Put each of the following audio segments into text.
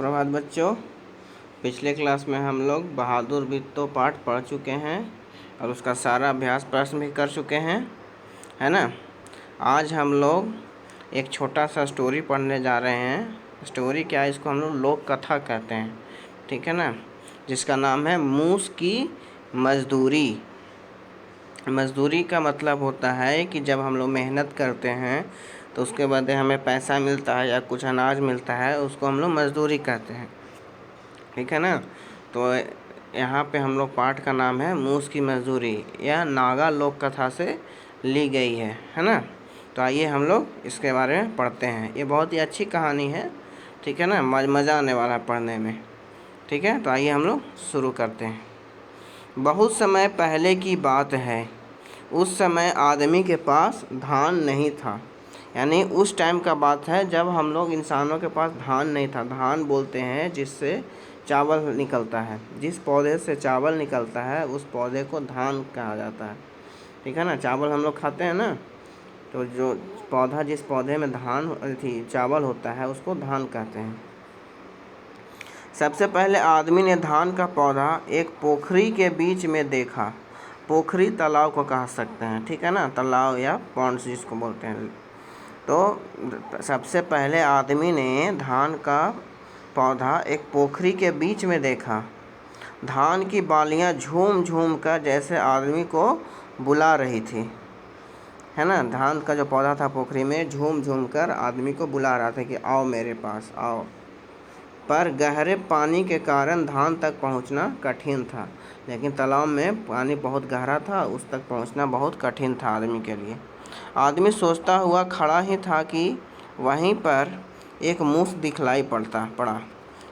सुप्रभात बच्चों। पिछले क्लास में हम लोग बहादुर बिट्टो पाठ पढ़ चुके हैं और उसका सारा अभ्यास प्रश्न भी कर चुके हैं, है ना। आज हम लोग एक छोटा सा स्टोरी पढ़ने जा रहे हैं। स्टोरी क्या है, इसको हम लोग लोक कथा कहते हैं, ठीक है ना, जिसका नाम है मूस की मज़दूरी। मज़दूरी का मतलब होता है कि जब हम लोग मेहनत करते हैं तो उसके बाद हमें पैसा मिलता है या कुछ अनाज मिलता है, उसको हम लोग मज़दूरी कहते हैं, ठीक है ना। तो यहाँ पे हम लोग पाठ का नाम है मूस की मज़दूरी। यह नागा लोक कथा से ली गई है ना। तो आइए हम लोग इसके बारे में पढ़ते हैं। ये बहुत ही अच्छी कहानी है, ठीक है ना, मज़ा आने वाला है पढ़ने में, ठीक है। तो आइए हम लोग शुरू करते हैं। बहुत समय पहले की बात है, उस समय आदमी के पास धान नहीं था। यानी उस टाइम का बात है जब हम लोग इंसानों के पास धान नहीं था। धान बोलते हैं जिससे चावल निकलता है, जिस पौधे से चावल निकलता है उस पौधे को धान कहा जाता है, ठीक है ना। चावल हम लोग खाते हैं ना, तो जो पौधा, जिस पौधे में चावल होता है उसको धान कहते हैं। सबसे पहले आदमी ने धान का पौधा एक पोखरी के बीच में देखा। पोखरी तालाब को कह सकते हैं, ठीक है ना, तालाब या पॉन्ड जिसको बोलते हैं। तो सबसे पहले आदमी ने धान का पौधा एक पोखरी के बीच में देखा। धान की बालियां झूम झूम कर जैसे आदमी को बुला रही थी, है ना। धान का जो पौधा था पोखरी में झूम झूम कर आदमी को बुला रहा था कि आओ मेरे पास आओ। पर गहरे पानी के कारण धान तक पहुंचना कठिन था। लेकिन तालाब में पानी बहुत गहरा था, उस तक पहुंचना बहुत कठिन था आदमी के लिए। आदमी सोचता हुआ खड़ा ही था कि वहीं पर एक मूस दिखलाई पड़ा,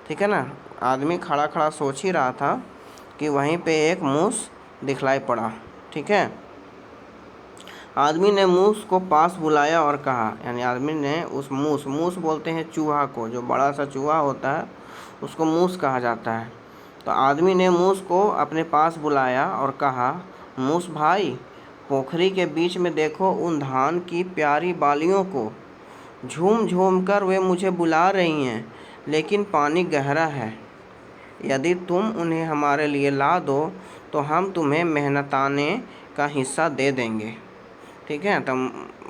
ठीक है ना। आदमी खड़ा खड़ा सोच ही रहा था कि वहीं पे एक मूस दिखलाई पड़ा, ठीक है। आदमी ने मूस को पास बुलाया और कहा, यानी आदमी ने उस मूस बोलते हैं चूहा को, जो बड़ा सा चूहा होता है उसको मूस कहा जाता है। तो आदमी ने मूस को अपने पास बुलाया और कहा, मूस भाई, पोखरी के बीच में देखो उन धान की प्यारी बालियों को। झूम झूम कर वे मुझे बुला रही हैं, लेकिन पानी गहरा है। यदि तुम उन्हें हमारे लिए ला दो तो हम तुम्हें मेहनताने का हिस्सा दे देंगे, ठीक है। तो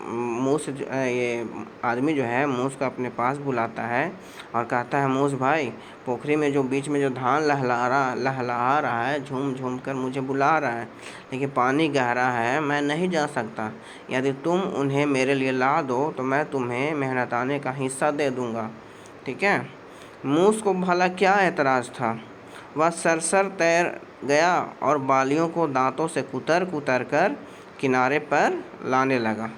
मूस ये आदमी जो है मूस को अपने पास बुलाता है और कहता है, मूस भाई, पोखरी में जो बीच में जो धान लहलहा रहा है, झूम झूम कर मुझे बुला रहा है, लेकिन पानी गहरा है, मैं नहीं जा सकता। यदि तुम उन्हें मेरे लिए ला दो तो मैं तुम्हें मेहनताने का हिस्सा दे दूँगा, ठीक है। मूस को भला क्या एतराज़ था। वह सरसर तैर गया और बालियों को दांतों से कुतर कुतर कर किनारे पर लाने लगा।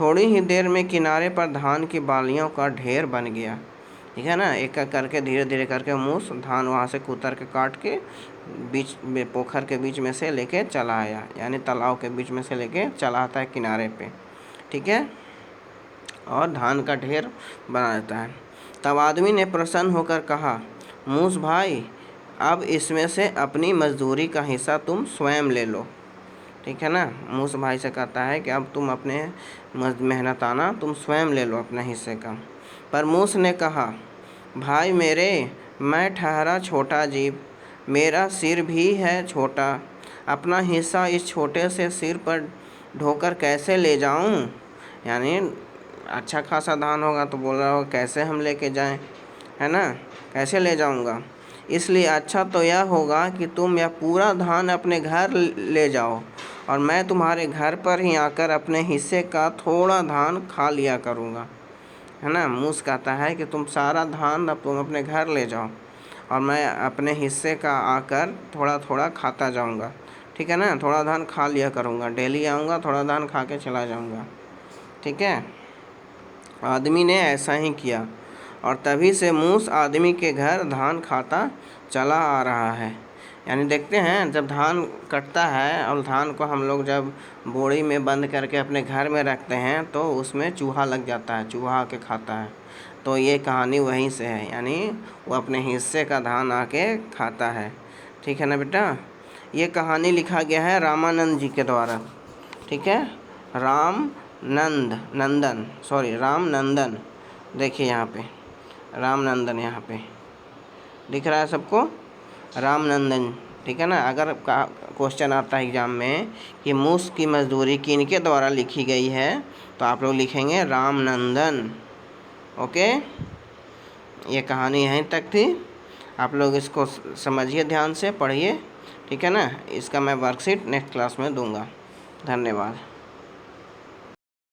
थोड़ी ही देर में किनारे पर धान की बालियों का ढेर बन गया, ठीक है ना। एक एक करके धीरे धीरे करके मूस धान वहाँ से कुतर के काट के बीच में पोखर के बीच में से लेके चला आया, यानी तालाब के बीच में से लेके चला आता है किनारे पे, ठीक है, और धान का ढेर बना देता है। तब आदमी ने प्रसन्न होकर कहा, मूस भाई, अब इसमें से अपनी मजदूरी का हिस्सा तुम स्वयं ले लो, ठीक है ना। मूस भाई से कहता है कि अब तुम अपने मेहनताना तुम स्वयं ले लो अपने हिस्से का। पर मूस ने कहा, भाई मेरे, मैं ठहरा छोटा जीव, मेरा सिर भी है छोटा, अपना हिस्सा इस छोटे से सिर पर ढोकर कैसे ले जाऊं। यानी अच्छा खासा धान होगा तो बोल रहा होगा कैसे हम लेके जाएं, है ना, कैसे ले जाऊंगा। इसलिए अच्छा तो यह होगा कि तुम यह पूरा धान अपने घर ले जाओ और मैं तुम्हारे घर पर ही आकर अपने हिस्से का थोड़ा धान खा लिया करूँगा, है ना। मूस कहता है कि तुम सारा धान अब तुम अपने घर ले जाओ और मैं अपने हिस्से का आकर थोड़ा थोड़ा खाता जाऊँगा, ठीक है ना। थोड़ा धान खा लिया करूँगा, डेली आऊँगा, थोड़ा धान खा के चला जाऊँगा, ठीक है। आदमी ने ऐसा ही किया और तभी से मूस आदमी के घर धान खाता चला आ रहा है। यानी देखते हैं, जब धान कटता है और धान को हम लोग जब बोरी में बंद करके अपने घर में रखते हैं तो उसमें चूहा लग जाता है, चूहा आके खाता है। तो ये कहानी वहीं से है, यानी वो अपने हिस्से का धान आके खाता है, ठीक है ना बेटा। ये कहानी लिखा गया है रामानंद जी के द्वारा, ठीक है। रामनंदन, देखिए यहाँ पे रामनंदन यहाँ पे, दिख रहा है सबको? रामनंदन, ठीक है ना। अगर क्वेश्चन आता है एग्ज़ाम में कि मूस की मजदूरी किनके द्वारा लिखी गई है, तो आप लोग लिखेंगे रामनंदन। ओके, ये कहानी यहीं तक थी। आप लोग इसको समझिए, ध्यान से पढ़िए, ठीक है ना। इसका मैं वर्कशीट नेक्स्ट क्लास में दूंगा। धन्यवाद।